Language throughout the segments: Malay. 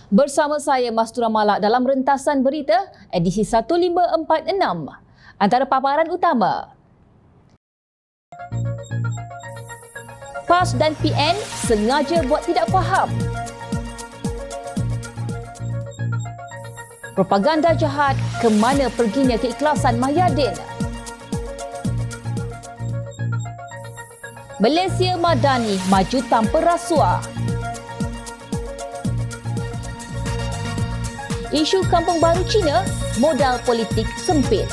Bersama saya Mastura Malak dalam rentasan berita edisi 1546. Antara paparan utama. PAS dan PN sengaja buat tidak faham. Propaganda jahat, ke mana perginya keikhlasan Mahyadin? Malaysia Madani maju tanpa rasuah. Isu Kampung Baru Cina, modal politik sempit.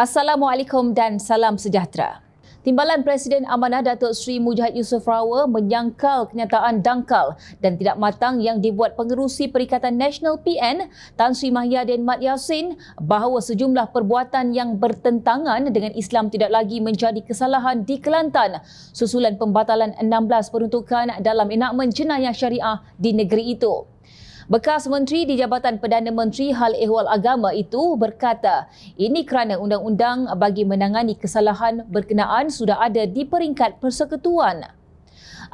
Assalamualaikum dan salam sejahtera. Timbalan Presiden Amanah Datuk Seri Mujahid Yusof Rawal menyangkal kenyataan dangkal dan tidak matang yang dibuat Pengerusi Perikatan Nasional PN Tan Sri Mahyadin Mat Yassin bahawa sejumlah perbuatan yang bertentangan dengan Islam tidak lagi menjadi kesalahan di Kelantan susulan pembatalan 16 peruntukan dalam enakmen jenayah syariah di negeri itu. Bekas Menteri di Jabatan Perdana Menteri Hal Ehwal Agama itu berkata ini kerana undang-undang bagi menangani kesalahan berkenaan sudah ada di peringkat persekutuan.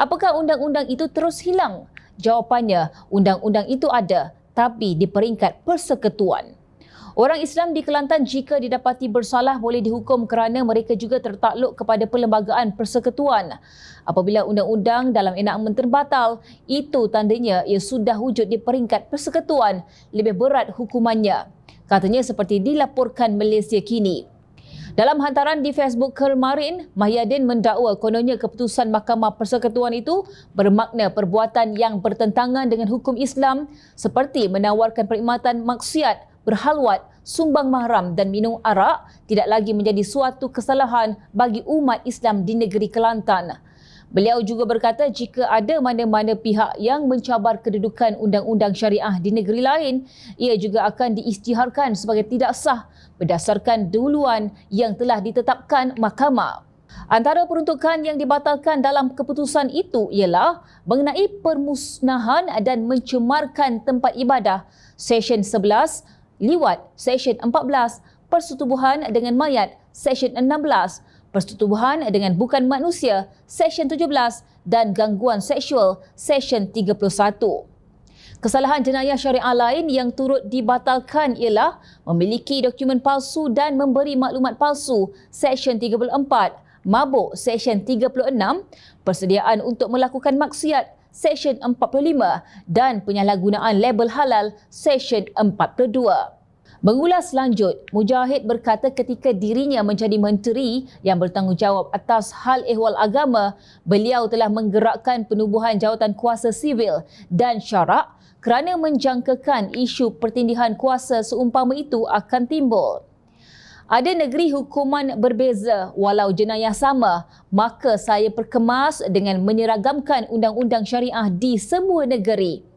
Apakah undang-undang itu terus hilang? Jawapannya, undang-undang itu ada tapi di peringkat persekutuan. Orang Islam di Kelantan jika didapati bersalah boleh dihukum kerana mereka juga tertakluk kepada perlembagaan persekutuan. Apabila undang-undang dalam enakmen terbatal, itu tandanya ia sudah wujud di peringkat persekutuan, lebih berat hukumannya. Katanya seperti dilaporkan Malaysia kini. Dalam hantaran di Facebook kemarin, Mahyadin mendakwa kononnya keputusan Mahkamah Persekutuan itu bermakna perbuatan yang bertentangan dengan hukum Islam seperti menawarkan perkhidmatan maksiat, berhalwat, sumbang mahram dan minum arak tidak lagi menjadi suatu kesalahan bagi umat Islam di negeri Kelantan. Beliau juga berkata jika ada mana-mana pihak yang mencabar kedudukan undang-undang syariah di negeri lain, ia juga akan diisytiharkan sebagai tidak sah berdasarkan duluan yang telah ditetapkan mahkamah. Antara peruntukan yang dibatalkan dalam keputusan itu ialah mengenai permusnahan dan mencemarkan tempat ibadah, Seksyen 11, liwat Seksyen 14, persetubuhan dengan mayat Seksyen 16, persetubuhan dengan bukan manusia Seksyen 17 dan gangguan seksual Seksyen 31. Kesalahan jenayah syariah lain yang turut dibatalkan ialah memiliki dokumen palsu dan memberi maklumat palsu Seksyen 34, mabuk Seksyen 36, persediaan untuk melakukan maksiat Seksyen 45 dan penyalahgunaan label halal Seksyen 42. Mengulas lanjut, Mujahid berkata ketika dirinya menjadi menteri yang bertanggungjawab atas hal ehwal agama, beliau telah menggerakkan penubuhan jawatan kuasa sivil dan syarak kerana menjangkakan isu pertindihan kuasa seumpama itu akan timbul. Ada negeri hukuman berbeza walau jenayah sama, maka saya perkemas dengan menyeragamkan undang-undang syariah di semua negeri.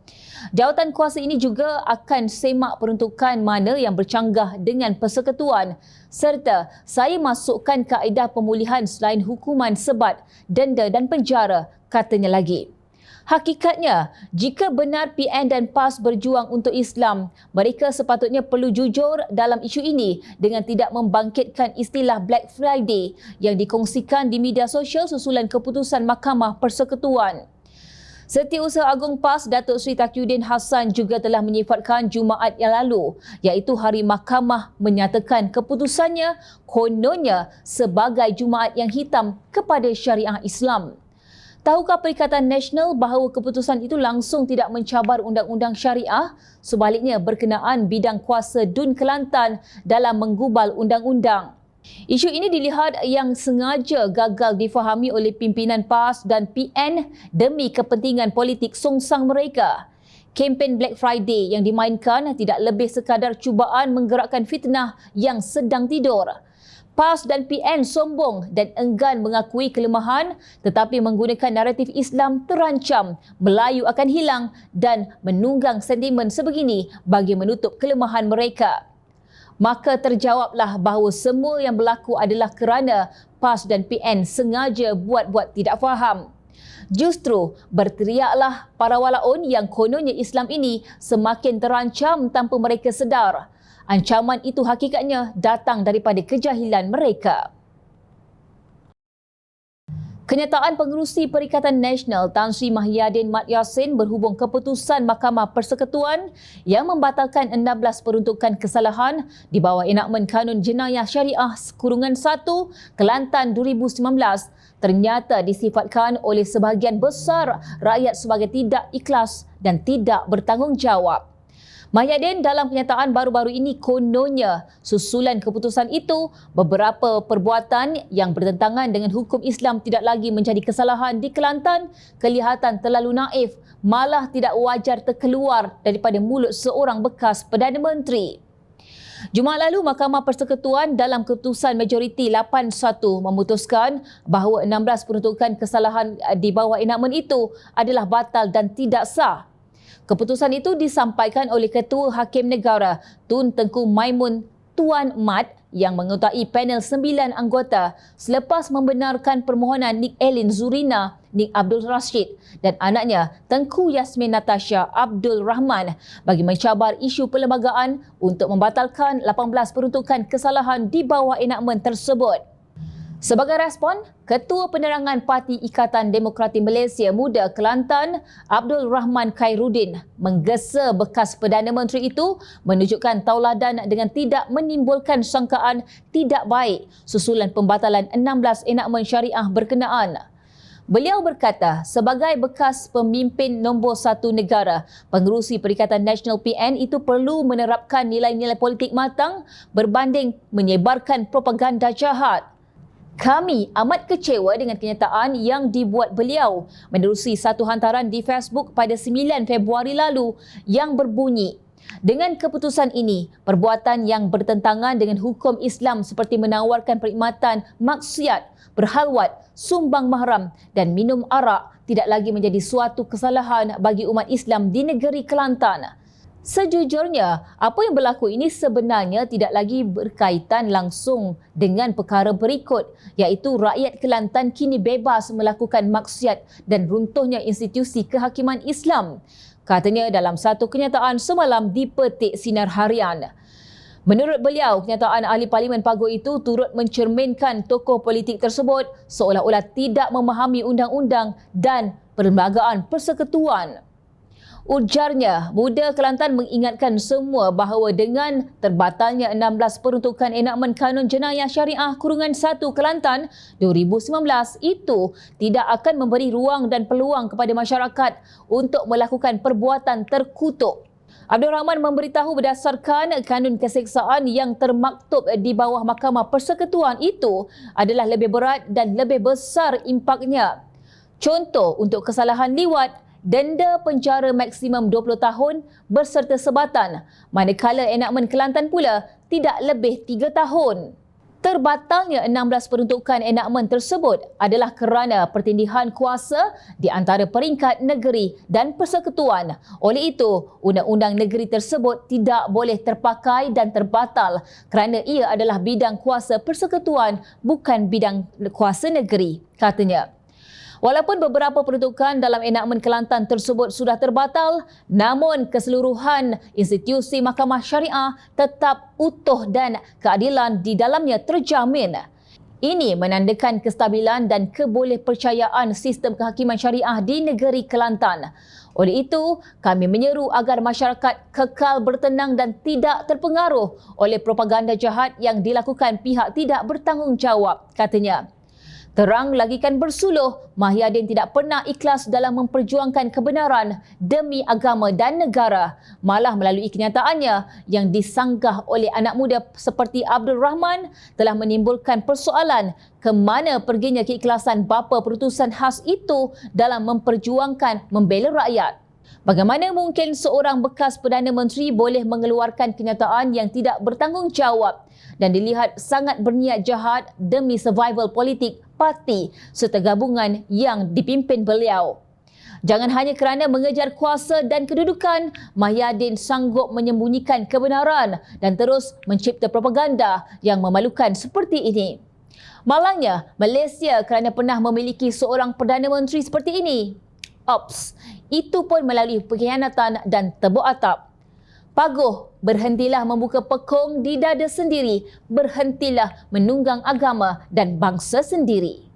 Jawatan kuasa ini juga akan semak peruntukan mana yang bercanggah dengan persekutuan serta saya masukkan kaedah pemulihan selain hukuman sebat, denda dan penjara, katanya lagi. Hakikatnya, jika benar PN dan PAS berjuang untuk Islam, mereka sepatutnya perlu jujur dalam isu ini dengan tidak membangkitkan istilah Black Friday yang dikongsikan di media sosial susulan keputusan Mahkamah Persekutuan. Setiausaha Agung PAS Datuk Seri Taqiyuddin Hassan juga telah menyifatkan Jumaat yang lalu iaitu hari Mahkamah menyatakan keputusannya kononnya sebagai Jumaat yang hitam kepada syariah Islam. Tahukah Perikatan Nasional bahawa keputusan itu langsung tidak mencabar undang-undang syariah, sebaliknya berkenaan bidang kuasa DUN Kelantan dalam menggubal undang-undang. Isu ini dilihat yang sengaja gagal difahami oleh pimpinan PAS dan PN demi kepentingan politik songsang mereka. Kempen Black Friday yang dimainkan tidak lebih sekadar cubaan menggerakkan fitnah yang sedang tidur. PAS dan PN sombong dan enggan mengakui kelemahan tetapi menggunakan naratif Islam terancam, Melayu akan hilang dan menunggang sentimen sebegini bagi menutup kelemahan mereka. Maka terjawablah bahawa semua yang berlaku adalah kerana PAS dan PN sengaja buat-buat tidak faham. Justru berteriaklah para walaun yang kononnya Islam ini semakin terancam tanpa mereka sedar. Ancaman itu hakikatnya datang daripada kejahilan mereka. Kenyataan Pengerusi Perikatan Nasional Tan Sri Mahyadin Mat Yassin berhubung keputusan Mahkamah Persekutuan yang membatalkan 16 peruntukan kesalahan di bawah enakmen Kanun Jenayah Syariah Kurungan 1 Kelantan 2019 ternyata disifatkan oleh sebahagian besar rakyat sebagai tidak ikhlas dan tidak bertanggungjawab. Mahyadin dalam kenyataan baru-baru ini kononnya susulan keputusan itu beberapa perbuatan yang bertentangan dengan hukum Islam tidak lagi menjadi kesalahan di Kelantan kelihatan terlalu naif, malah tidak wajar terkeluar daripada mulut seorang bekas Perdana Menteri. Jumaat lalu, Mahkamah Persekutuan dalam keputusan majoriti 8-1 memutuskan bahawa 16 peruntukan kesalahan di bawah enakmen itu adalah batal dan tidak sah. Keputusan itu disampaikan oleh Ketua Hakim Negara Tun Tengku Maimun Tuan Mat yang mengetuai panel 9 anggota selepas membenarkan permohonan Nik Elin Zurina, Nik Abdul Rashid dan anaknya Tengku Yasmin Natasha Abdul Rahman bagi mencabar isu perlembagaan untuk membatalkan 18 peruntukan kesalahan di bawah enakmen tersebut. Sebagai respon, Ketua Penerangan Parti Ikatan Demokrati Malaysia Muda Kelantan, Abdul Rahman Khairuddin, menggesa bekas Perdana Menteri itu menunjukkan tauladan dengan tidak menimbulkan sangkaan tidak baik susulan pembatalan 16 enakmen syariah berkenaan. Beliau berkata, sebagai bekas pemimpin nombor 1 negara, Pengerusi Perikatan Nasional PN itu perlu menerapkan nilai-nilai politik matang berbanding menyebarkan propaganda jahat. Kami amat kecewa dengan kenyataan yang dibuat beliau menerusi satu hantaran di Facebook pada 9 Februari lalu yang berbunyi, dengan keputusan ini, perbuatan yang bertentangan dengan hukum Islam seperti menawarkan perkhidmatan maksiat, berhalwat, sumbang mahram dan minum arak tidak lagi menjadi suatu kesalahan bagi umat Islam di negeri Kelantan. Sejujurnya, apa yang berlaku ini sebenarnya tidak lagi berkaitan langsung dengan perkara berikut, iaitu rakyat Kelantan kini bebas melakukan maksiat dan runtuhnya institusi kehakiman Islam, katanya dalam satu kenyataan semalam di Petik Sinar Harian. Menurut beliau, kenyataan ahli Parlimen Paguh itu turut mencerminkan tokoh politik tersebut seolah-olah tidak memahami undang-undang dan perlembagaan persekutuan. Ujarnya, Muda Kelantan mengingatkan semua bahawa dengan terbatalnya 16 peruntukan enakmen Kanun Jenayah Syariah Kurungan 1 Kelantan 2019 itu tidak akan memberi ruang dan peluang kepada masyarakat untuk melakukan perbuatan terkutuk. Abdul Rahman memberitahu berdasarkan kanun keseksaan yang termaktub di bawah Mahkamah Persekutuan itu adalah lebih berat dan lebih besar impaknya. Contoh untuk kesalahan liwat, denda penjara maksimum 20 tahun berserta sebatan, manakala enakmen Kelantan pula tidak lebih 3 tahun. Terbatalnya 16 peruntukan enakmen tersebut adalah kerana pertindihan kuasa di antara peringkat negeri dan persekutuan. Oleh itu, undang-undang negeri tersebut tidak boleh terpakai dan terbatal kerana ia adalah bidang kuasa persekutuan bukan bidang kuasa negeri, katanya. Walaupun beberapa peruntukan dalam enakmen Kelantan tersebut sudah terbatal, namun keseluruhan institusi Mahkamah Syariah tetap utuh dan keadilan di dalamnya terjamin. Ini menandakan kestabilan dan kebolehpercayaan sistem kehakiman syariah di negeri Kelantan. Oleh itu, kami menyeru agar masyarakat kekal bertenang dan tidak terpengaruh oleh propaganda jahat yang dilakukan pihak tidak bertanggungjawab, katanya. Terang lagikan bersuluh, Mahyadin tidak pernah ikhlas dalam memperjuangkan kebenaran demi agama dan negara. Malah melalui kenyataannya yang disanggah oleh anak muda seperti Abdul Rahman telah menimbulkan persoalan ke mana perginya keikhlasan bapa perutusan khas itu dalam memperjuangkan membela rakyat. Bagaimana mungkin seorang bekas Perdana Menteri boleh mengeluarkan kenyataan yang tidak bertanggungjawab dan dilihat sangat berniat jahat demi survival politik parti serta gabungan yang dipimpin beliau? Jangan hanya kerana mengejar kuasa dan kedudukan, Mahyadin sanggup menyembunyikan kebenaran dan terus mencipta propaganda yang memalukan seperti ini. Malangnya, Malaysia kerana pernah memiliki seorang Perdana Menteri seperti ini. Ops, itu pun melalui pengkhianatan dan tebuk atap. Paguh, berhentilah membuka pekung di dada sendiri, berhentilah menunggang agama dan bangsa sendiri.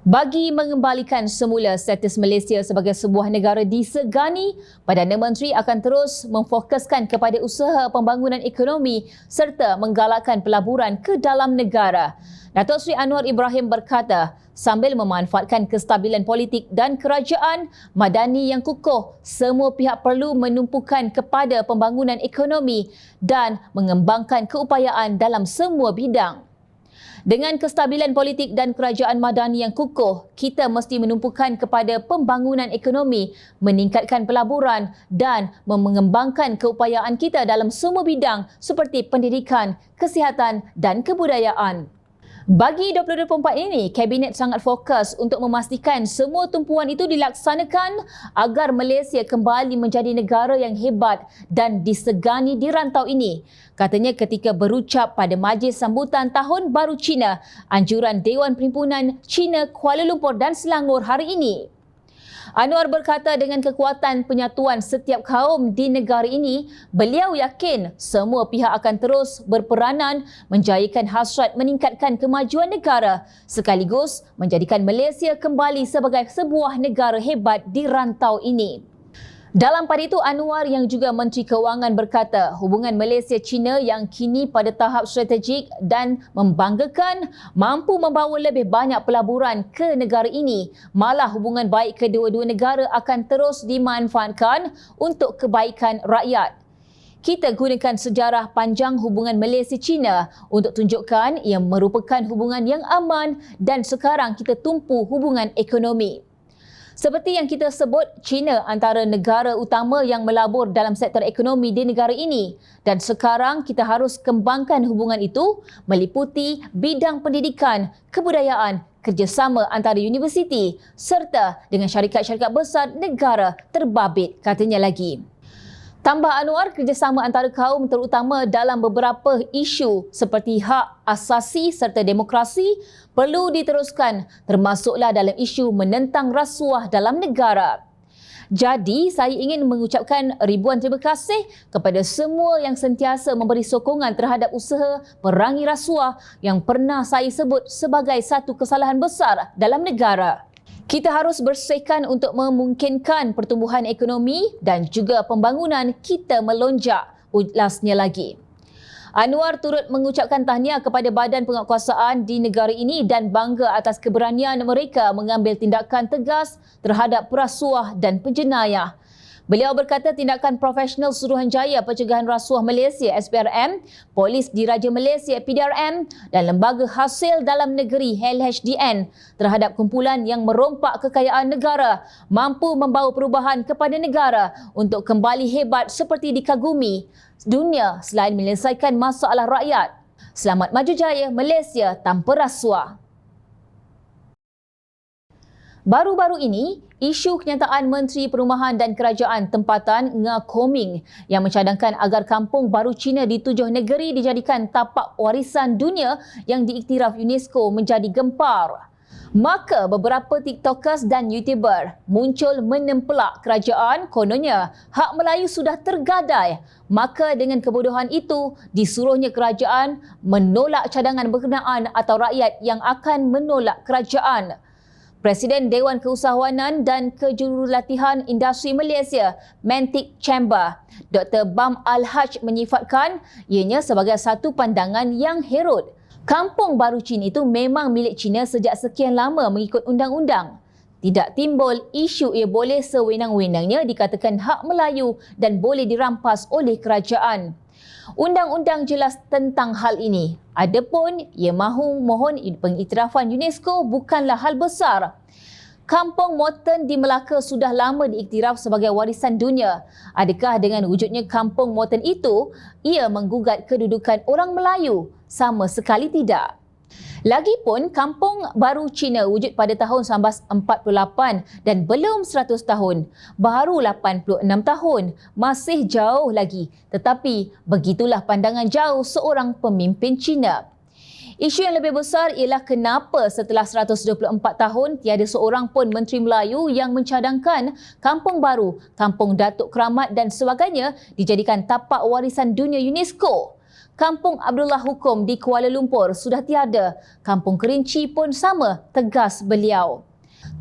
Bagi mengembalikan semula status Malaysia sebagai sebuah negara disegani, Perdana Menteri akan terus memfokuskan kepada usaha pembangunan ekonomi serta menggalakkan pelaburan ke dalam negara. Datuk Seri Anwar Ibrahim berkata, sambil memanfaatkan kestabilan politik dan kerajaan madani yang kukuh, semua pihak perlu menumpukan kepada pembangunan ekonomi dan mengembangkan keupayaan dalam semua bidang. Dengan kestabilan politik dan kerajaan madani yang kukuh, kita mesti menumpukan kepada pembangunan ekonomi, meningkatkan pelaburan dan mengembangkan keupayaan kita dalam semua bidang seperti pendidikan, kesihatan dan kebudayaan. Bagi 2024 ini, Kabinet sangat fokus untuk memastikan semua tumpuan itu dilaksanakan agar Malaysia kembali menjadi negara yang hebat dan disegani di rantau ini. Katanya ketika berucap pada Majlis Sambutan Tahun Baru Cina, anjuran Dewan Perhimpunan Cina Kuala Lumpur dan Selangor hari ini. Anwar berkata dengan kekuatan penyatuan setiap kaum di negara ini, beliau yakin semua pihak akan terus berperanan menjayakan hasrat meningkatkan kemajuan negara sekaligus menjadikan Malaysia kembali sebagai sebuah negara hebat di rantau ini. Dalam pada itu, Anwar yang juga Menteri Kewangan berkata hubungan Malaysia-China yang kini pada tahap strategik dan membanggakan mampu membawa lebih banyak pelaburan ke negara ini. Malah hubungan baik kedua-dua negara akan terus dimanfaatkan untuk kebaikan rakyat. Kita gunakan sejarah panjang hubungan Malaysia-China untuk tunjukkan ia merupakan hubungan yang aman dan sekarang kita tumpu hubungan ekonomi. Seperti yang kita sebut, China antara negara utama yang melabur dalam sektor ekonomi di negara ini dan sekarang kita harus kembangkan hubungan itu meliputi bidang pendidikan, kebudayaan, kerjasama antara universiti serta dengan syarikat-syarikat besar negara terbabit, katanya lagi. Tambah Anwar, kerjasama antara kaum terutama dalam beberapa isu seperti hak asasi serta demokrasi perlu diteruskan termasuklah dalam isu menentang rasuah dalam negara. Jadi, saya ingin mengucapkan ribuan terima kasih kepada semua yang sentiasa memberi sokongan terhadap usaha perangi rasuah yang pernah saya sebut sebagai satu kesalahan besar dalam negara. Kita harus bersihkan untuk memungkinkan pertumbuhan ekonomi dan juga pembangunan kita melonjak, ulasnya lagi. Anwar turut mengucapkan tahniah kepada badan penguatkuasaan di negara ini dan bangga atas keberanian mereka mengambil tindakan tegas terhadap perasuah dan penjenayah. Beliau berkata tindakan Profesional Suruhanjaya Pencegahan Rasuah Malaysia SPRM, Polis Diraja Malaysia PDRM dan Lembaga Hasil Dalam Negeri LHDN terhadap kumpulan yang merompak kekayaan negara mampu membawa perubahan kepada negara untuk kembali hebat seperti dikagumi dunia selain menyelesaikan masalah rakyat. Selamat maju jaya Malaysia tanpa rasuah. Baru-baru ini, isu kenyataan Menteri Perumahan dan Kerajaan Tempatan Nga Koming yang mencadangkan agar Kampung Baru Cina di 7 negeri dijadikan tapak warisan dunia yang diiktiraf UNESCO menjadi gempar. Maka beberapa TikTokers dan YouTuber muncul menempelak kerajaan kononnya hak Melayu sudah tergadai. Maka dengan kebodohan itu disuruhnya kerajaan menolak cadangan berkenaan atau rakyat yang akan menolak kerajaan. Presiden Dewan Keusahawanan dan Kejurulatihan Industri Malaysia, Mantik Chamber, Dr. Bam Al-Haj menyifatkan ianya sebagai satu pandangan yang herut. Kampung Baru Cina itu memang milik Cina sejak sekian lama mengikut undang-undang. Tidak timbul isu ia boleh sewenang-wenangnya dikatakan hak Melayu dan boleh dirampas oleh kerajaan. Undang-undang jelas tentang hal ini. Adapun ia mahu mohon pengiktirafan UNESCO bukanlah hal besar. Kampung Moten di Melaka sudah lama diiktiraf sebagai warisan dunia. Adakah dengan wujudnya Kampung Moten itu, ia menggugat kedudukan orang Melayu? Sama sekali tidak. Lagipun, Kampung Baru Cina wujud pada tahun 1948 dan belum 100 tahun. Baru 86 tahun, masih jauh lagi. Tetapi, begitulah pandangan jauh seorang pemimpin Cina. Isu yang lebih besar ialah kenapa setelah 124 tahun tiada seorang pun Menteri Melayu yang mencadangkan Kampung Baru, Kampung Datuk Keramat dan sebagainya dijadikan tapak warisan dunia UNESCO. Kampung Abdullah Hukum di Kuala Lumpur sudah tiada. Kampung Kerinci pun sama, tegas beliau.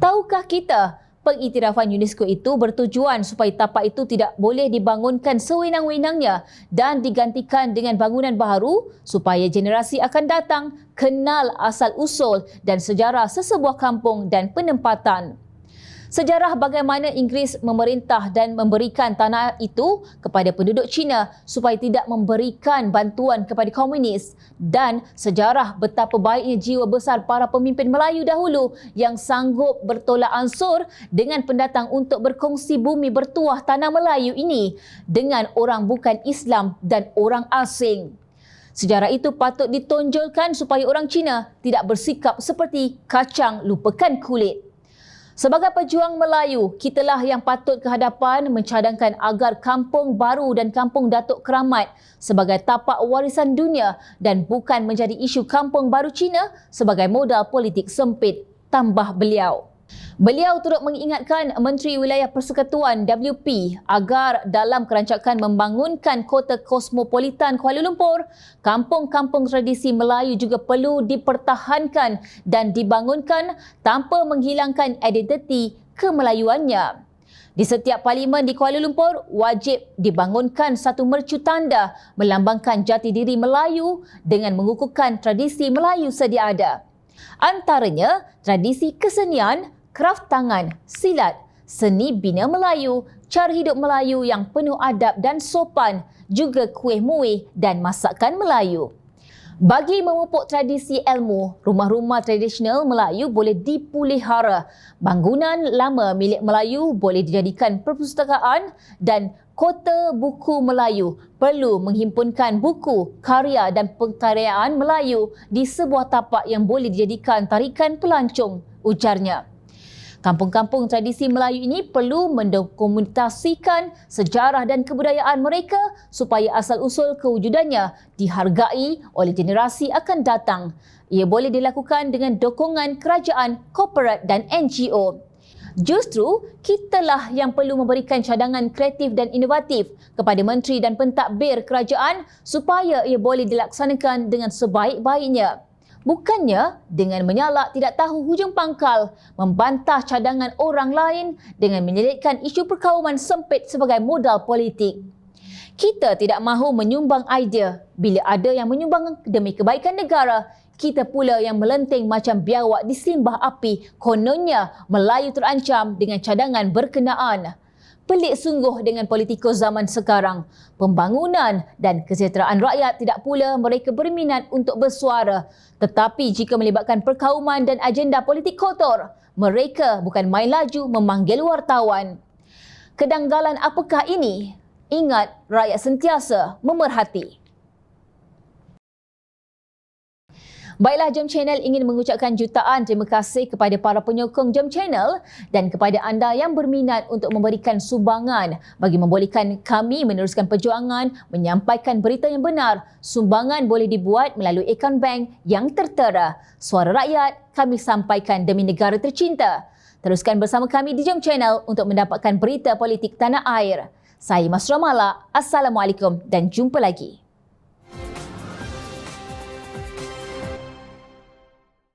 Tahukah kita, pengiktirafan UNESCO itu bertujuan supaya tapak itu tidak boleh dibangunkan sewenang-wenangnya dan digantikan dengan bangunan baru supaya generasi akan datang kenal asal-usul dan sejarah sesebuah kampung dan penempatan. Sejarah bagaimana Inggeris memerintah dan memberikan tanah itu kepada penduduk Cina supaya tidak memberikan bantuan kepada komunis, dan sejarah betapa baiknya jiwa besar para pemimpin Melayu dahulu yang sanggup bertolak ansur dengan pendatang untuk berkongsi bumi bertuah tanah Melayu ini dengan orang bukan Islam dan orang asing. Sejarah itu patut ditonjolkan supaya orang Cina tidak bersikap seperti kacang lupakan kulit. Sebagai pejuang Melayu, kitalah yang patut ke hadapan mencadangkan agar Kampung Baru dan Kampung Datuk Keramat sebagai tapak warisan dunia dan bukan menjadi isu Kampung Baru Cina sebagai modal politik sempit, tambah beliau. Beliau turut mengingatkan Menteri Wilayah Persekutuan WP agar dalam kerancakan membangunkan kota kosmopolitan Kuala Lumpur, kampung-kampung tradisi Melayu juga perlu dipertahankan dan dibangunkan tanpa menghilangkan identiti kemelayuannya. Di setiap parlimen di Kuala Lumpur, wajib dibangunkan satu mercu tanda melambangkan jati diri Melayu dengan mengukuhkan tradisi Melayu sedia ada. Antaranya, tradisi kesenian, kraf tangan, silat, seni bina Melayu, cara hidup Melayu yang penuh adab dan sopan, juga kuih muih dan masakan Melayu. Bagi memupuk tradisi ilmu, rumah-rumah tradisional Melayu boleh dipelihara, bangunan lama milik Melayu boleh dijadikan perpustakaan dan Kota Buku Melayu perlu menghimpunkan buku, karya dan pengkaryaan Melayu di sebuah tapak yang boleh dijadikan tarikan pelancong, ujarnya. Kampung-kampung tradisi Melayu ini perlu mendokumentasikan sejarah dan kebudayaan mereka supaya asal-usul kewujudannya dihargai oleh generasi akan datang. Ia boleh dilakukan dengan dukungan kerajaan, korporat dan NGO. Justru, kitalah yang perlu memberikan cadangan kreatif dan inovatif kepada menteri dan pentadbir kerajaan supaya ia boleh dilaksanakan dengan sebaik-baiknya. Bukannya dengan menyalak tidak tahu hujung pangkal, membantah cadangan orang lain dengan menyelitkan isu perkauman sempit sebagai modal politik. Kita tidak mahu menyumbang idea. Bila ada yang menyumbang demi kebaikan negara, kita pula yang melenting macam biawak di selimbah api, kononnya Melayu terancam dengan cadangan berkenaan. Pelik sungguh dengan politikus zaman sekarang. Pembangunan dan kesejahteraan rakyat tidak pula mereka berminat untuk bersuara. Tetapi jika melibatkan perkauman dan agenda politik kotor, mereka bukan main laju memanggil wartawan. Kedanggalan apakah ini? Ingat, rakyat sentiasa memerhati. Baiklah, Jom Channel ingin mengucapkan jutaan terima kasih kepada para penyokong Jom Channel dan kepada anda yang berminat untuk memberikan sumbangan bagi membolehkan kami meneruskan perjuangan menyampaikan berita yang benar. Sumbangan boleh dibuat melalui akaun bank yang tertera. Suara rakyat kami sampaikan demi negara tercinta. Teruskan bersama kami di Jom Channel untuk mendapatkan berita politik tanah air. Saya Masra Malak. Assalamualaikum dan jumpa lagi.